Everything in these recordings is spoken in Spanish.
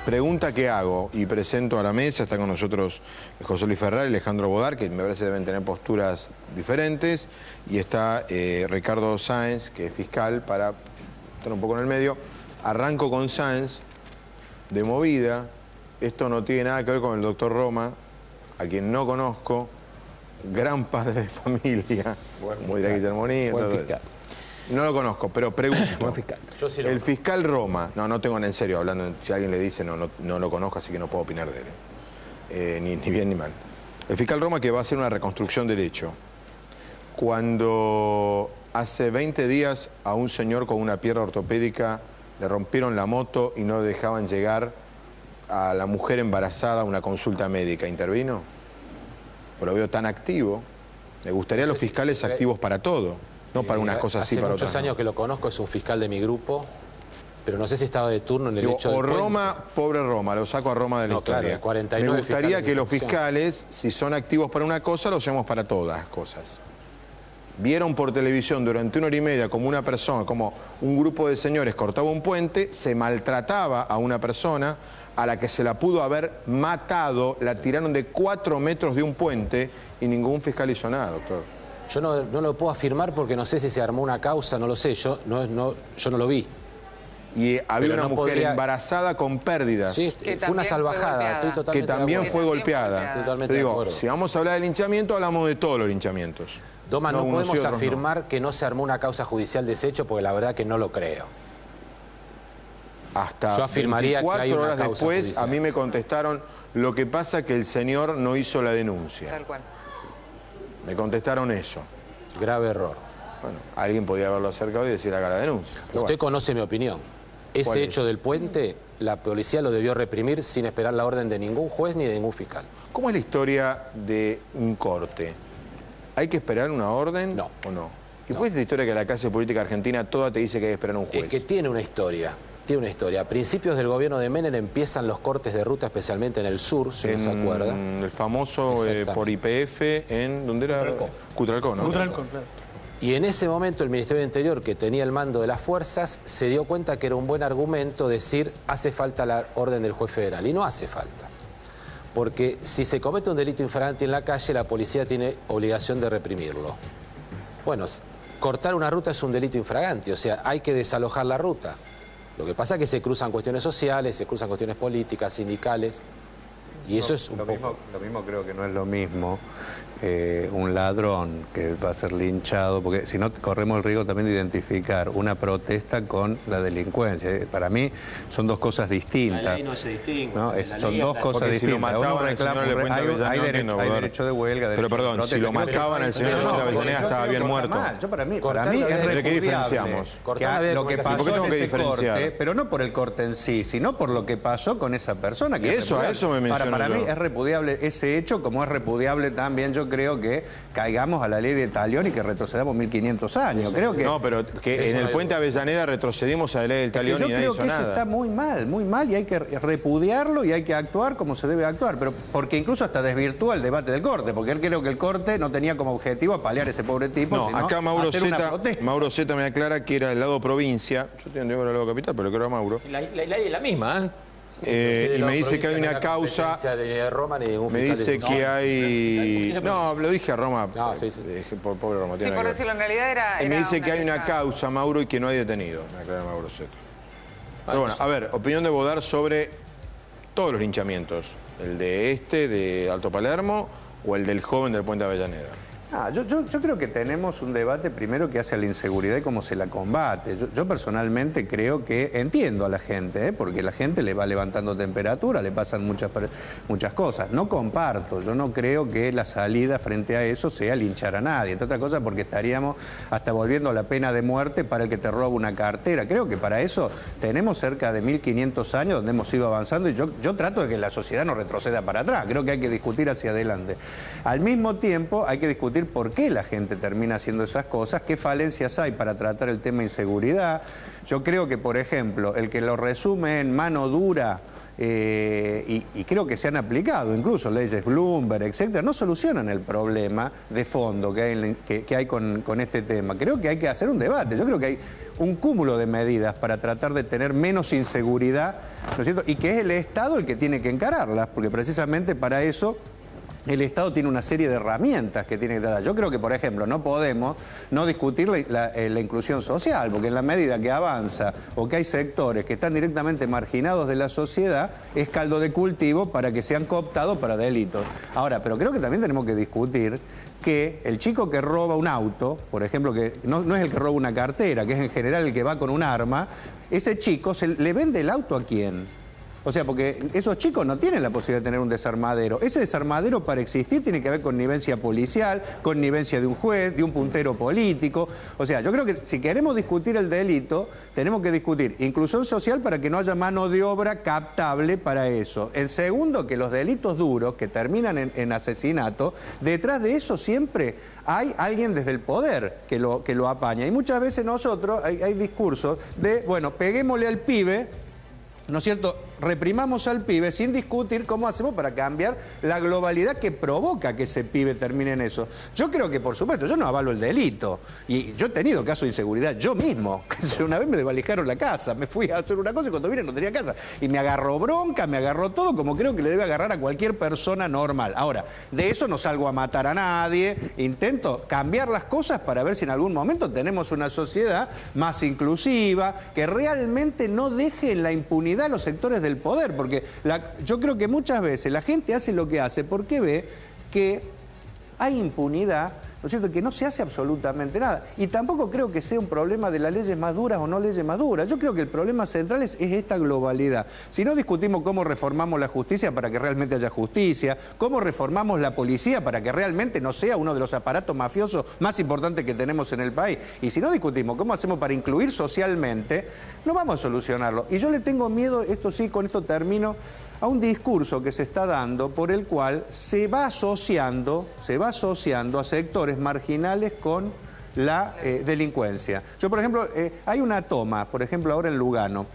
Pregunta que hago y presento a la mesa, está con nosotros José Luis Ferrari y Alejandro Bodar, que me parece deben tener posturas diferentes, y está Ricardo Sáenz, que es fiscal, para estar un poco en el medio. Arranco con Sáenz, de movida. Esto no tiene nada que ver con el doctor Roma, a quien no conozco, gran padre de familia, como dirá Guillermo Níez. Buen fiscal. No lo conozco, pero pregunto. Buen fiscal. Yo sí el fiscal Roma, no tengo en serio, hablando, si alguien le dice no lo conozco, así que no puedo opinar de él, ni bien ni mal. El fiscal Roma, que va a hacer una reconstrucción del hecho. Cuando hace 20 días a un señor con una pierna ortopédica le rompieron la moto y no dejaban llegar a la mujer embarazada a una consulta médica, ¿intervino? Pues lo veo tan activo. Me gustaría los fiscales activos para todo. No para unas cosas así, para otras. Hace muchos años que lo conozco, es un fiscal de mi grupo, pero no sé si estaba de turno en el hecho o del Roma, pobre Roma, lo saco a Roma de la historia. Claro, 49 me gustaría que los fiscales, si son activos para una cosa, lo hacemos para todas las cosas. Vieron por televisión durante 1 hora y media como una persona, como un grupo de señores cortaba un puente, se maltrataba a una persona a la que se la pudo haber matado, la tiraron de 4 metros de un puente y ningún fiscal hizo nada, doctor. Yo no lo puedo afirmar porque no sé si se armó una causa, no lo sé, yo no lo vi. Y había una mujer embarazada con pérdidas. Sí, fue una salvajada, estoy totalmente que también fue golpeada. Totalmente digo, de acuerdo. Si vamos a hablar del linchamiento, hablamos de todos los linchamientos. Doma, no podemos afirmar que no se armó una causa judicial de ese hecho porque la verdad que no lo creo. Hasta yo afirmaría 24 que hay una horas causa después judicial. A mí me contestaron, lo que pasa que el señor no hizo la denuncia. Tal cual. Me contestaron eso. Grave error. Bueno, alguien podía haberlo acercado y decir haga la denuncia. Usted conoce mi opinión. Ese hecho del puente, la policía lo debió reprimir sin esperar la orden de ningún juez ni de ningún fiscal. ¿Cómo es la historia de un corte? ¿Hay que esperar una orden o no? ¿Y cuál es la historia que la clase política argentina toda te dice que hay que esperar un juez? Es que tiene una historia. Tiene una historia. A principios del gobierno de Menem empiezan los cortes de ruta, especialmente en el sur, si no se acuerda. El famoso por YPF en... ¿Dónde era? Cutralcó, ¿no? Cutralcó, claro. Y en ese momento el Ministerio del Interior, que tenía el mando de las fuerzas, se dio cuenta que era un buen argumento decir hace falta la orden del juez federal. Y no hace falta. Porque si se comete un delito infragante en la calle, la policía tiene obligación de reprimirlo. Bueno, cortar una ruta es un delito infragante, o sea, hay que desalojar la ruta. Lo que pasa es que se cruzan cuestiones sociales, se cruzan cuestiones políticas, sindicales, y eso es un poco... Lo mismo creo que no es lo mismo un ladrón que va a ser linchado, porque si no corremos el riesgo también de identificar una protesta con la delincuencia. Para mí son dos cosas distintas. La ley no se distingue. ¿No? Son dos cosas distintas. Si lo mataban al señor de Puente Avellaneda, hay derecho de huelga, derecho pero perdón, si lo mataban al señor de Puente Avellaneda estaba bien muerto. Para mí es repudiable. ¿Qué diferenciamos? Lo que pasó en ese corte, pero no por el corte en sí, sino por lo que pasó con esa persona. Que a eso me mencionó. Para mí es repudiable ese hecho, como es repudiable también, yo creo que caigamos a la ley de Talión y que retrocedamos 1500 años. Creo que no, pero que en el Puente Avellaneda retrocedimos a la ley del Talión y nadie hizo nada. Yo creo que eso está muy mal y hay que repudiarlo y hay que actuar como se debe actuar, pero porque incluso hasta desvirtúa el debate del corte, porque él creo que el corte no tenía como objetivo apalear a ese pobre tipo, no, sino acá Mauro Zeta me aclara que era el lado provincia, yo tengo que el lado capital, pero creo que era Mauro. La ley es la misma, y me dice que hay una causa. Me dice que hay. No, lo dije a Roma. No, sí. Pobre Roma. Sí, por decirlo, en realidad era. Me dice que hay una causa, Mauro, y que no hay detenido. Me aclara Mauro Zeta. Pero bueno, a ver, opinión de Bodar sobre todos los linchamientos. El de Alto Palermo o el del joven del Puente Avellaneda. Yo creo que tenemos un debate primero que hace a la inseguridad y cómo se la combate. Yo personalmente creo que entiendo a la gente, porque la gente le va levantando temperatura, le pasan muchas cosas. No comparto, yo no creo que la salida frente a eso sea linchar a nadie. Entre otras cosas porque estaríamos hasta volviendo a la pena de muerte para el que te roba una cartera. Creo que para eso tenemos cerca de 1500 años donde hemos ido avanzando y yo trato de que la sociedad no retroceda para atrás. Creo que hay que discutir hacia adelante. Al mismo tiempo hay que discutir por qué la gente termina haciendo esas cosas, qué falencias hay para tratar el tema de inseguridad. Yo creo que, por ejemplo, el que lo resume en mano dura y creo que se han aplicado, incluso leyes Bloomberg, etcétera, no solucionan el problema de fondo que hay con este tema. Creo que hay que hacer un debate. Yo creo que hay un cúmulo de medidas para tratar de tener menos inseguridad, ¿no es cierto? Y que es el Estado el que tiene que encararlas, porque precisamente para eso el Estado tiene una serie de herramientas que tiene que dar. Yo creo que, por ejemplo, no podemos no discutir la inclusión social, porque en la medida que avanza o que hay sectores que están directamente marginados de la sociedad, es caldo de cultivo para que sean cooptados para delitos. Ahora, pero creo que también tenemos que discutir que el chico que roba un auto, por ejemplo, que no es el que roba una cartera, que es en general el que va con un arma, ese chico le vende el auto ¿a quién? O sea, porque esos chicos no tienen la posibilidad de tener un desarmadero. Ese desarmadero, para existir, tiene que haber connivencia policial, connivencia de un juez, de un puntero político. O sea, yo creo que si queremos discutir el delito, tenemos que discutir inclusión social para que no haya mano de obra captable para eso. En segundo, que los delitos duros, que terminan en asesinato, detrás de eso siempre hay alguien desde el poder que lo apaña. Y muchas veces nosotros, hay discursos de, bueno, peguémosle al pibe, ¿no es cierto?, reprimamos al pibe sin discutir cómo hacemos para cambiar la globalidad que provoca que ese pibe termine en eso. Yo creo que, por supuesto, yo no avalo el delito. Y yo he tenido casos de inseguridad yo mismo. Una vez me desvalijaron la casa, me fui a hacer una cosa y cuando vine no tenía casa. Y me agarró bronca, me agarró todo, como creo que le debe agarrar a cualquier persona normal. Ahora, de eso no salgo a matar a nadie. Intento cambiar las cosas para ver si en algún momento tenemos una sociedad más inclusiva, que realmente no deje en la impunidad a los sectores del poder, porque yo creo que muchas veces la gente hace lo que hace porque ve que hay impunidad, ¿no es cierto?, que no se hace absolutamente nada. Y tampoco creo que sea un problema de las leyes más duras o no leyes más duras. Yo creo que el problema central es esta globalidad. Si no discutimos cómo reformamos la justicia para que realmente haya justicia, cómo reformamos la policía para que realmente no sea uno de los aparatos mafiosos más importantes que tenemos en el país, y si no discutimos cómo hacemos para incluir socialmente, no vamos a solucionarlo. Y yo le tengo miedo, esto sí, con esto termino, a un discurso que se está dando por el cual se va asociando a sectores marginales con la delincuencia. Yo, por ejemplo, hay una toma, por ejemplo, ahora en Lugano,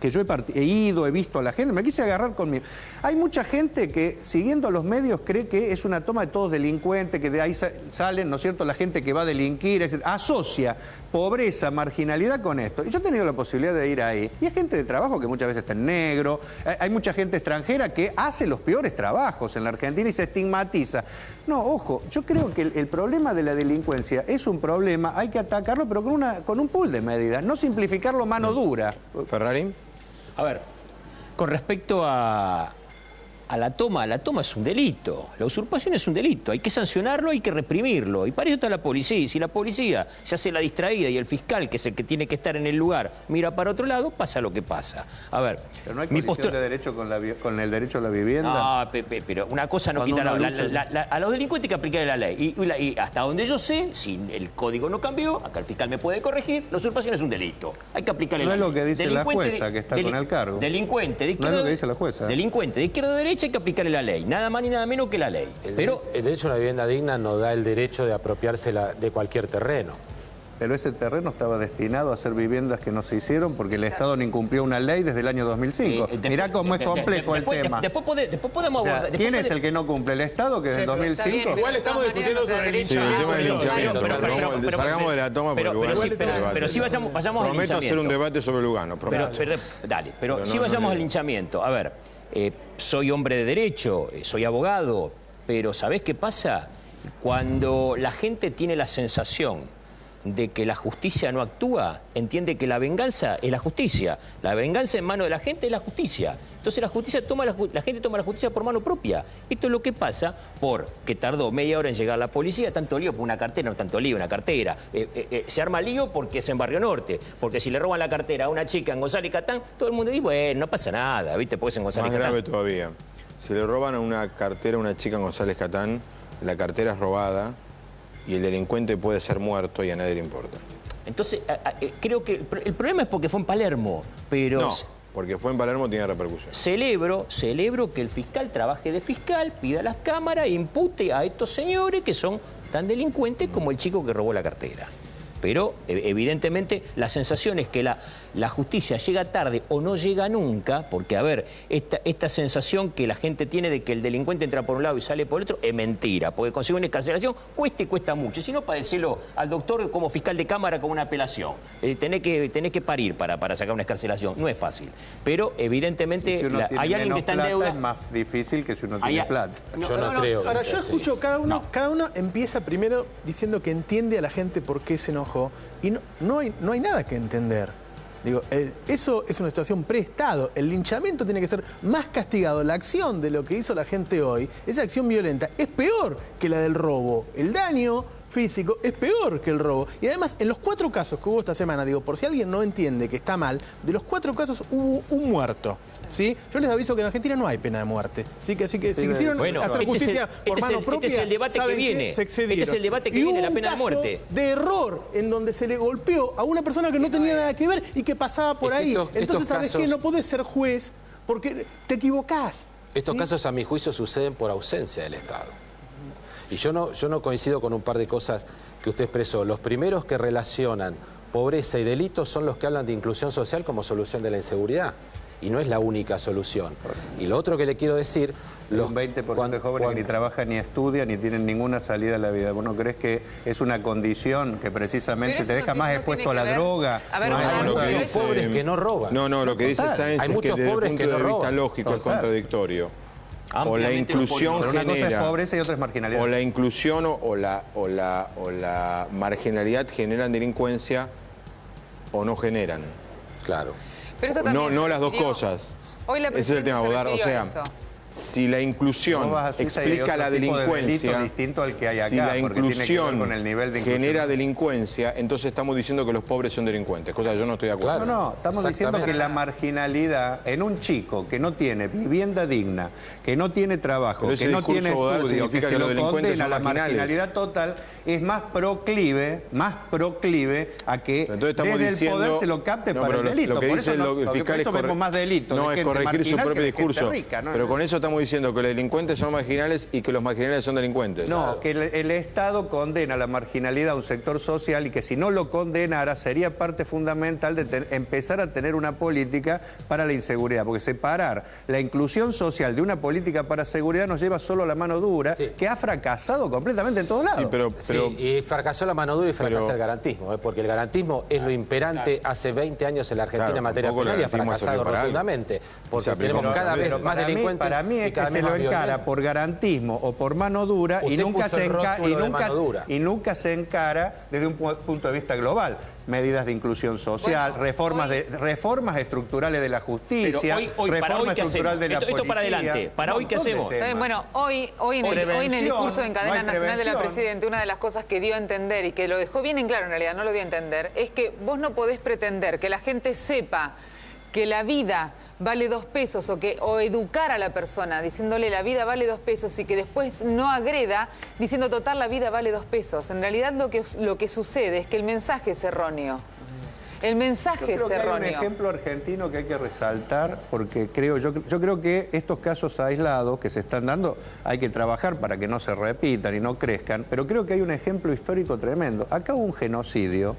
que yo he ido, he visto a la gente, me quise agarrar conmigo. Hay mucha gente que, siguiendo los medios, cree que es una toma de todos delincuentes, que de ahí salen, ¿no es cierto?, la gente que va a delinquir, etc. Asocia pobreza, marginalidad con esto. Y yo he tenido la posibilidad de ir ahí. Y hay gente de trabajo que muchas veces está en negro, hay mucha gente extranjera que hace los peores trabajos en la Argentina y se estigmatiza. No, ojo, yo creo que el problema de la delincuencia es un problema, hay que atacarlo, pero con un pool de medidas, no simplificarlo mano dura. Ferrari. A ver, con respecto a la toma es un delito. La usurpación es un delito. Hay que sancionarlo, hay que reprimirlo. Y para eso está la policía. Y si la policía se hace la distraída y el fiscal, que es el que tiene que estar en el lugar, mira para otro lado, pasa lo que pasa. A ver, pero no hay colisión de derecho con el derecho a la vivienda. No, pero una cosa no quita a los delincuentes hay que aplicar la ley. Y hasta donde yo sé, si el código no cambió, acá el fiscal me puede corregir, la usurpación es un delito. Hay que aplicarle la ley. No es lo que dice la jueza que está con el cargo. Delincuente de izquierda. No es lo que dice la jueza. Delincuente de izquierda o de derecha hay que aplicarle la ley, nada más ni nada menos que la ley. El derecho a una vivienda digna no da el derecho de apropiársela de cualquier terreno. Pero ese terreno estaba destinado a ser viviendas que no se hicieron porque el Estado no incumplió una ley desde el año 2005. Mirá cómo es complejo el tema. Después podemos abordar. ¿Quién es el que no cumple? ¿El Estado, que desde el 2005? Igual estamos discutiendo sobre el linchamiento. Salgamos de la toma por Lugano. Pero sí vayamos al linchamiento. Prometo hacer un debate sobre Lugano. Pero sí vayamos al linchamiento. A ver, soy hombre de derecho, soy abogado, pero ¿sabés qué pasa? Cuando la gente tiene la sensación de que la justicia no actúa, entiende que la venganza es la justicia. La venganza en mano de la gente es la justicia. Entonces la gente toma la justicia por mano propia. Esto es lo que pasa porque tardó media hora en llegar la policía, tanto lío por una cartera, no tanto lío, una cartera. Se arma lío porque es en Barrio Norte, porque si le roban la cartera a una chica en González Catán, todo el mundo dice, bueno, no pasa nada, ¿viste? Porque es en González Catán. Más grave todavía. Si le roban a una cartera a una chica en González Catán, la cartera es robada y el delincuente puede ser muerto y a nadie le importa. Entonces, creo que el problema es porque fue en Palermo, pero... No, porque fue en Palermo, tiene repercusión. Celebro que el fiscal trabaje de fiscal, pida a las cámaras e impute a estos señores que son tan delincuentes como el chico que robó la cartera. Pero, evidentemente, la sensación es que la justicia llega tarde o no llega nunca, porque a ver, esta sensación que la gente tiene de que el delincuente entra por un lado y sale por el otro es mentira, porque conseguir una excarcelación cuesta y cuesta mucho. Si no, padecelo al doctor como fiscal de cámara con una apelación. Tenés que parir para sacar una excarcelación, no es fácil. Pero evidentemente si hay alguien que está en deuda. Es más difícil que si uno tiene plata. Yo no creo que Ahora, sea yo así. escucho, cada uno empieza primero diciendo que entiende a la gente por qué se enojó, y no hay nada que entender. Digo, eso es una situación pre-Estado. El linchamiento tiene que ser más castigado. La acción de lo que hizo la gente hoy, esa acción violenta, es peor que la del robo. El daño físico es peor que el robo. Y además, en los 4 casos que hubo esta semana, digo, por si alguien no entiende que está mal, de los 4 casos hubo un muerto. ¿Sí? Yo les aviso que en Argentina no hay pena de muerte. ¿Sí? Que, así que si quisieron hacer justicia por mano propia, este es el debate que viene. Se excedieron. Este es el debate que viene, la pena de muerte. De error en donde se le golpeó a una persona que no tenía nada que ver y que pasaba por ahí. Entonces, ¿sabes qué? No podés ser juez porque te equivocás. Estos casos, a mi juicio, suceden por ausencia del Estado. Y yo no coincido con un par de cosas que usted expresó. Los primeros que relacionan pobreza y delitos son los que hablan de inclusión social como solución de la inseguridad. Y no es la única solución. Y lo otro que le quiero decir... Un 20% de jóvenes que ni trabajan, ni estudian, ni tienen ninguna salida a la vida. ¿Vos no crees que es una condición que precisamente te deja más expuesto a la droga? A ver, hay lo que muchos dice- pobres que no roban. No, lo que dice Sáenz Hay es que muchos desde el pobres punto que no de vista roban. lógico es contradictorio. O la Ampliamente inclusión Pero una cosa es genera... pobreza y otra es marginalidad. O la inclusión o la marginalidad generan delincuencia o no generan. Claro. Pero esto también No se las dos refirió- cosas. Hoy la Ese es el tema, presidenta se Bodar. O refirió a sea, eso. si la inclusión Vos vas a Suiza y hay explica otro la tipo de delito delincuencia, distinto al que hay acá, si la porque tiene que ver inclusión con el nivel de inclusión. genera delincuencia, entonces estamos diciendo que los pobres son delincuentes, cosa que yo no estoy de acuerdo. Claro. No, estamos diciendo Exactamente. que la marginalidad en un chico que no tiene vivienda digna, que no tiene trabajo, Pero ese que no discurso, tiene Bodar, estudio, que significa se que lo los delincuentes condena a son la marginales. marginalidad total, es más proclive a que Entonces estamos desde diciendo, el poder se lo capte no, para pero el delito. Lo que Por dice eso, el fiscal por eso es vemos más delitos. No, de es gente corregir su marginal propio que de gente discurso. rica, ¿no? Pero con eso estamos diciendo que los delincuentes son marginales y que los marginales son delincuentes. No, que el Estado condena la marginalidad a un sector social y que si no lo condenara sería parte fundamental de empezar a tener una política para la inseguridad, porque separar la inclusión social de una política para seguridad nos lleva solo a la mano dura, Sí. que ha fracasado completamente en todos lados. Sí, pero Sí, y fracasó la mano dura y fracasó pero- el garantismo, porque el garantismo es lo imperante hace 20 años en la Argentina Claro, en materia tampoco el penal y ha garantismo fracasado sirvió para algo. rotundamente, Y porque se aplicó tenemos muchas cada veces. vez más delincuentes. Para mí y es cada que vez se lo más encara violentos. por garantismo o por mano dura y Usted nunca, puso se el rótulo de mano dura. y nunca se encara desde un punto de vista global. Medidas de inclusión social, Bueno, reformas estructurales de la justicia, Pero hoy, para reforma hoy, ¿qué estructural hacemos? de la Esto para policía. adelante. Para hoy, ¿qué Montón de hacemos? temas. Bueno, hoy en el Prevención, discurso en no cadena hay nacional de la prevención. Presidenta, una de las cosas que dio a entender y que lo dejó bien en claro en realidad, no lo dio a entender, es que vos no podés pretender que la gente sepa que la vida vale 2 pesos o educar a la persona diciéndole la vida vale 2 pesos y que después no agreda diciendo total la vida vale 2 pesos. En realidad lo que sucede es que el mensaje es erróneo. El mensaje Yo creo es que hay un erróneo. ejemplo argentino que hay que resaltar porque yo creo que estos casos aislados que se están dando hay que trabajar para que no se repitan y no crezcan, pero creo que hay un ejemplo histórico tremendo. Acá hubo un genocidio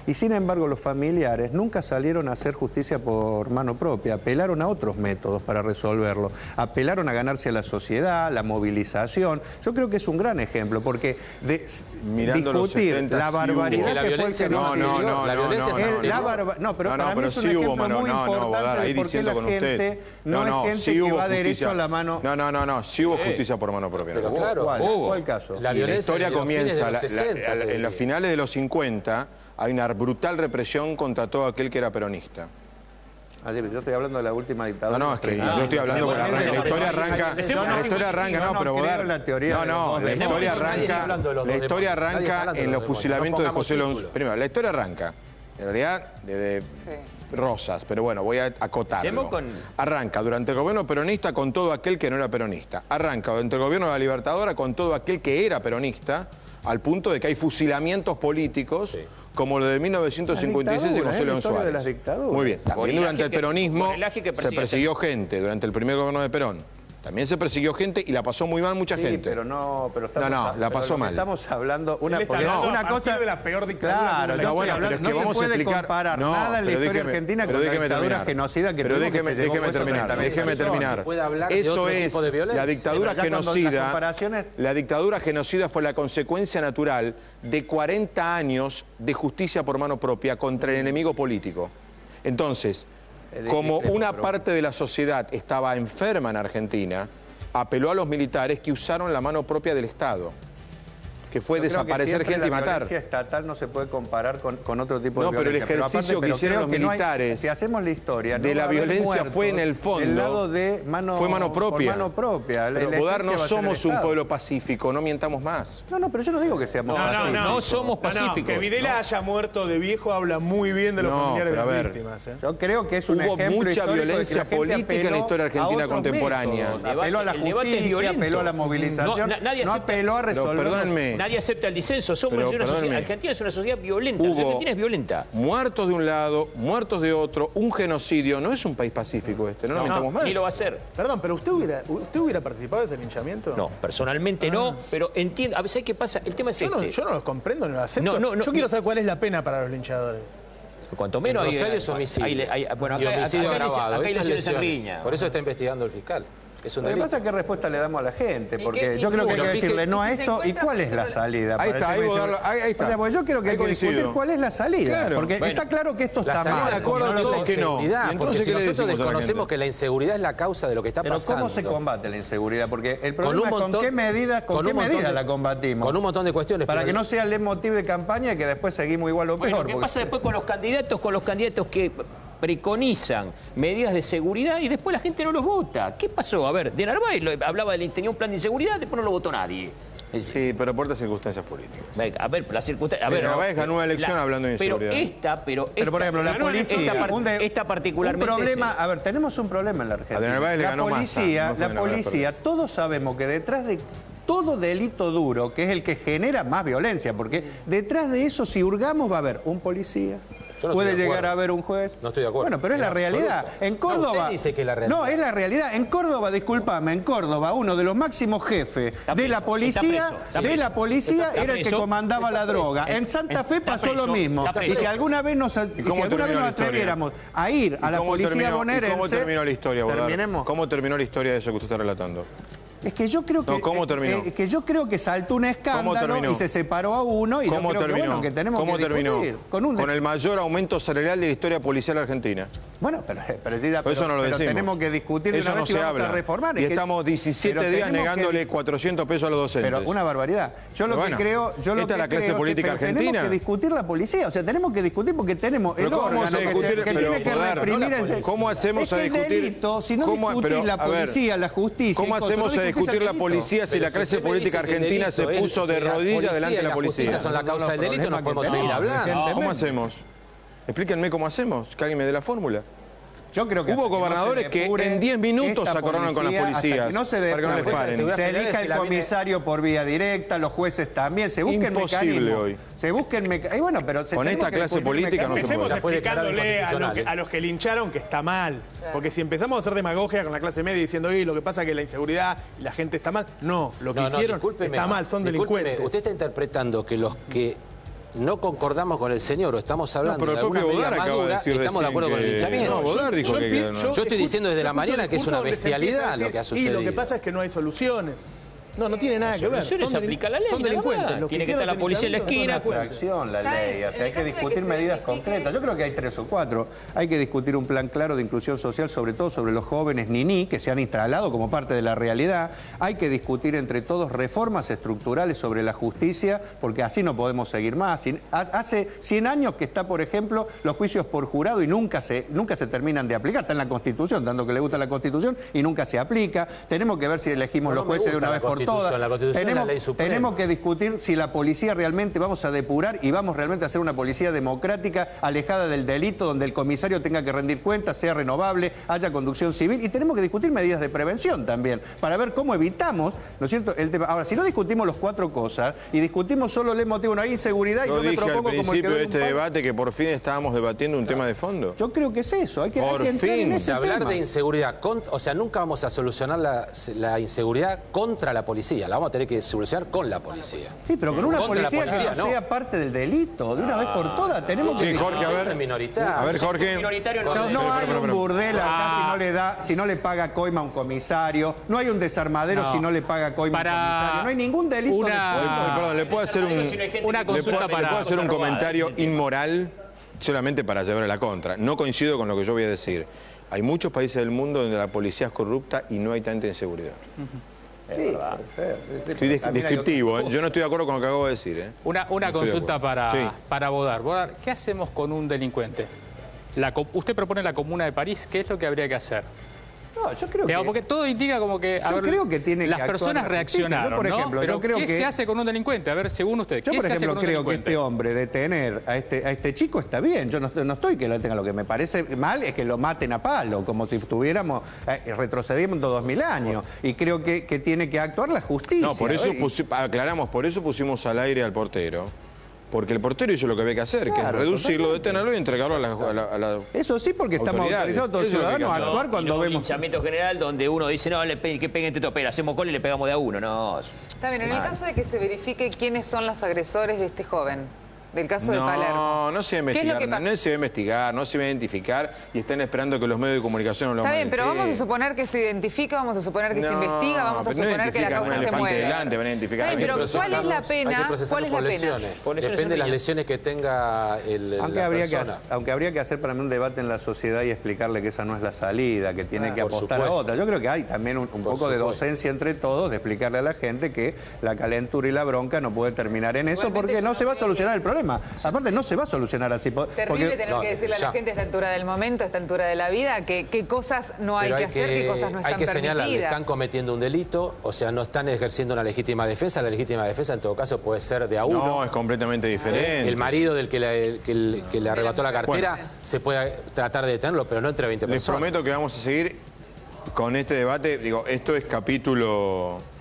y sin embargo los familiares nunca salieron a hacer justicia por mano propia, apelaron a otros métodos para resolverlo, apelaron a ganarse a la sociedad, la movilización. Yo creo que es un gran ejemplo porque Mirando los discutir 70 la sí barbaridad hubo. La que fue el violencia no, genocidio... la violencia se amplió. No, pero No, para mí pero es un sí hubo ejemplo mano, muy importante Bodar, ahí de por qué diciendo la con gente usted. no es gente sí que hubo va derecho justicia. a la mano. No, sí hubo justicia por mano propia. Pero ¿no? claro, ¿Cuál caso? La Y la violencia historia de los fines de comienza, los 60, te en los diría. finales de los 50, hay una brutal represión contra todo aquel que era peronista. Yo estoy hablando de la última dictadura. No, es que yo estoy hablando con la historia arranca, la historia arranca, no, pero Bodar, la teoría la historia arranca en los fusilamientos de José Lonzo. Primero, la historia arranca, en realidad, desde Rosas, pero bueno, voy a acotarlo. Arranca durante el gobierno peronista con todo aquel que no era peronista. Arranca durante el gobierno de la Libertadora con todo aquel que era peronista, al punto de que hay fusilamientos políticos, como lo de 1956 de José León Suárez. de las dictaduras. Muy bien, también durante el peronismo por el aje que se persigue persiguió gente, durante el primer gobierno de Perón. También se persiguió gente y la pasó muy mal mucha gente. Pero no, pero estamos, la pasó mal. Estamos hablando Una cosa de la peor dictadura. Claro, no, bueno, pero es que no vamos se puede a explicar comparar nada en la historia argentina con la dictadura genocida que pero tuvimos, déjeme terminar. Eso es la dictadura genocida. La dictadura genocida fue la consecuencia natural de 40 años de justicia por mano propia contra el enemigo político. Entonces, como una parte de la sociedad estaba enferma en Argentina, apeló a los militares que usaron la mano propia del Estado, que fue desaparecer gente y matar. La violencia estatal no se puede comparar con otro tipo de violencia. No, pero el ejercicio que hicieron los militares, si hacemos la historia, de la violencia fue en el fondo, del lado de fue mano propia. Mano propia. Pero Bodar, no somos un pueblo pacífico, no mientamos más. No, pero yo no digo que seamos pacíficos. No somos pacíficos. Que Videla haya muerto de viejo habla muy bien de los familiares de las víctimas. Yo creo que es un ejemplo hubo mucha histórico violencia política en la historia argentina contemporánea. Apeló a la justicia, apeló a la movilización, no apeló a resolver. Perdónenme. Nadie acepta el disenso. Argentina es una sociedad violenta. Argentina es violenta. Muertos de un lado, muertos de otro, un genocidio. No es un país pacífico este, no nos metamos más. Ni lo va a hacer. Perdón, pero ¿usted hubiera participado de ese linchamiento? No, personalmente no, pero entiendo. A veces, ¿qué pasa? El tema es yo no los comprendo, no los acepto. Yo quiero saber cuál es la pena para los linchadores. Cuanto menos hay homicidio. Bueno, y homicidio agravado. Acá hay lesiones en riña. Por eso está investigando el fiscal. Lo que pasa es qué respuesta le damos a la gente, porque yo creo que hay que decirle no a esto y cuál es la salida. Ahí está, ahí está. O sea, pues yo creo que hay que discutir cuál es la salida, porque está claro que esto está mal. De acuerdo a todos que no. Porque si nosotros desconocemos que la inseguridad es la causa de lo que está pasando. Pero ¿cómo se combate la inseguridad? Porque el problema es con qué medida la combatimos. Con un montón de cuestiones. Para que no sea el leitmotiv de campaña y que después seguimos igual o peor. ¿Qué pasa después con los candidatos que preconizan medidas de seguridad y después la gente no los vota? ¿Qué pasó? A ver, de Narváez hablaba tenía un plan de inseguridad, después no lo votó nadie. Sí, pero por otras circunstancias políticas. A ver, las circunstancias. Narváez ganó una elección hablando de inseguridad. Pero por ejemplo, la policía. Esta particularmente. Un problema, a ver, tenemos un problema en la Argentina. A Narváez le ganó la policía, todos sabemos que detrás de todo delito duro, que es el que genera más violencia, porque detrás de eso, si hurgamos, va a haber un policía. Puede llegar a haber un juez. No estoy de acuerdo. Bueno, pero es la realidad. En Córdoba. Usted dice que es la realidad. No, es la realidad. En Córdoba, discúlpame, en Córdoba, uno de los máximos jefes de la policía, era el que comandaba la droga. En Santa Fe pasó lo mismo. Y si alguna vez nos atreviéramos a ir a la policía bonaerense. ¿Cómo terminó la historia, Bodar? Terminemos. ¿Cómo terminó la historia de eso que usted está relatando? Es que yo creo que, ¿cómo terminó? Que yo creo que saltó un escándalo y se separó a uno y ¿Cómo yo creo terminó? que tenemos que discutir. Con el mayor aumento salarial de la historia policial argentina. Bueno, pero eso no lo decimos. Tenemos que discutir de una vez si vamos a reformar. Y estamos 17 días negándole 400 pesos a los docentes. Pero una barbaridad. Yo lo que creo... ¿Esta es la clase política argentina? Tenemos que discutir la policía. O sea, tenemos que discutir porque tenemos el órgano que tiene que reprimir el... ¿Cómo hacemos a discutir? delito, si no discutís la policía, la justicia... ¿Cómo hacemos a discutir la policía si la clase política argentina se puso de rodillas delante de la policía? Son la causa del delito, no podemos seguir hablando. ¿Cómo hacemos? Explíquenme cómo hacemos, que alguien me dé la fórmula. Yo creo que hubo gobernadores que en 10 minutos se acordaron con las policías para que no les paren. Se elija el comisario por vía directa, los jueces también, se busquen mecanismos. Hoy. Se busquen mecanismos. Bueno, pero con esta clase política no se puede. Empecemos explicándole a los que lincharon que está mal. Porque si empezamos a hacer demagogia con la clase media diciendo, lo que pasa es que la inseguridad y la gente está mal. No, lo que hicieron está mal, son delincuentes. Usted está interpretando que los que no concordamos con el señor o estamos hablando de alguna medida más dura, estamos de acuerdo con el linchamiento. No, Bodar dijo yo estoy diciendo desde la mañana que es una bestialidad lo que ha sucedido. Y lo que pasa es que no hay soluciones. No tiene nada que ver. Se aplica la ley. Son delincuentes. Tiene que estar la policía en la esquina. La ley. O sea, hay que discutir medidas concretas. Yo creo que hay 3 o 4. Hay que discutir un plan claro de inclusión social, sobre todo sobre los jóvenes niní, que se han instalado como parte de la realidad. Hay que discutir entre todos reformas estructurales sobre la justicia, porque así no podemos seguir más. Hace 100 años que está, por ejemplo, los juicios por jurado y nunca se terminan de aplicar. Está en la Constitución, tanto que le gusta la Constitución, y nunca se aplica. Tenemos que ver si elegimos los jueces de una vez por Constitución, la Constitución es la ley suprema. Tenemos que discutir si la policía realmente vamos a depurar y vamos realmente a hacer una policía democrática, alejada del delito, donde el comisario tenga que rendir cuentas, sea renovable, haya conducción civil, y tenemos que discutir medidas de prevención también, para ver cómo evitamos, ¿no es cierto?, el tema. Ahora, si no discutimos las 4 cosas y discutimos solo el motivo, no hay inseguridad, y yo me propongo como el que principio de este un debate que por fin estábamos debatiendo un tema de fondo. Yo creo que es eso, hay que entrar en ese hablar tema. de inseguridad, o sea, nunca vamos a solucionar la inseguridad contra la policía, la vamos a tener que solucionar con la policía. Sí, pero con una Contra la policía que no sea parte del delito, de una vez por todas. Tenemos que... Sí, Jorge, a ver. Minoritario. A ver, Jorge. Minoritario no. No hay un burdel acá si no le paga coima a un comisario, no hay un desarmadero si no le paga coima a un comisario, no hay ningún delito de fondo. Perdón, ¿le puedo hacer un comentario inmoral solamente para llevar a la contra? No coincido con lo que yo voy a decir. Hay muchos países del mundo donde la policía es corrupta y no hay tanta inseguridad. Estoy descriptivo, ¿eh? Yo no estoy de acuerdo con lo que acabo de decir. Una consulta para Bodar. Bodar, ¿qué hacemos con un delincuente? Usted propone la Comuna de París, ¿qué es lo que habría que hacer? No, yo creo que... Porque todo indica como que... creo que tiene las que personas actuar. reaccionaron, Sí, yo, por ejemplo, ¿no? Pero yo creo ¿qué que... se hace con un delincuente? A ver, según usted, Yo, ¿qué por se hace ejemplo, con un creo que delincuente? este hombre detener a este chico está bien. Yo no estoy que lo tenga. Lo que me parece mal es que lo maten a palo, como si estuviéramos retrocediendo 2000 años. Y creo que tiene que actuar la justicia. No, por eso aclaramos, por eso pusimos al aire al portero. Porque el portero hizo lo que había que hacer, que es reducirlo, detenerlo y entregarlo a la Eso sí, porque estamos autorizados todos los ciudadanos a actuar cuando vemos... un linchamiento general donde uno dice, no, que peguen este topel, hacemos cola y le pegamos de a uno. No. Está bien, en el caso de que se verifique quiénes son los agresores de este joven, del caso de Palermo. No se va a investigar, no se va a investigar, no se va a identificar y están esperando que los medios de comunicación no lo Está bien, maneten. pero vamos a suponer que se identifica, vamos a suponer que se investiga, vamos a suponer que la causa se mueve. Delante, van a identificar. Está bien, pero ¿cuál es la pena? ¿Cuál es la pena? Depende de las lesiones que tenga la persona. Aunque habría que hacer para mí un debate en la sociedad y explicarle que esa no es la salida, que tiene que apostar a otra. Yo creo que hay también un poco de docencia entre todos, de explicarle a la gente que la calentura y la bronca no puede terminar en eso, porque no se va a solucionar el problema. Aparte, no se va a solucionar así. Terrible tener que decirle a la gente a esta altura del momento, a esta altura de la vida, qué cosas no hay que hacer, qué cosas no están permitidas. Hay que señalar, están cometiendo un delito, o sea, no están ejerciendo una legítima defensa. La legítima defensa, en todo caso, puede ser de a uno. No, es completamente diferente. El marido del que le arrebató la cartera, se puede tratar de detenerlo, pero no entre 20 personas. Les prometo que vamos a seguir con este debate. Digo, esto es capítulo...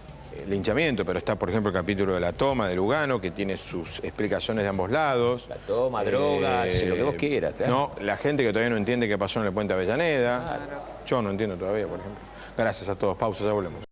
linchamiento, pero está, por ejemplo, el capítulo de la toma de Lugano, que tiene sus explicaciones de ambos lados. La toma, drogas, lo que vos quieras. No, la gente que todavía no entiende qué pasó en el puente Avellaneda. Claro. Yo no entiendo todavía, por ejemplo. Gracias a todos. Pausa, ya volvemos.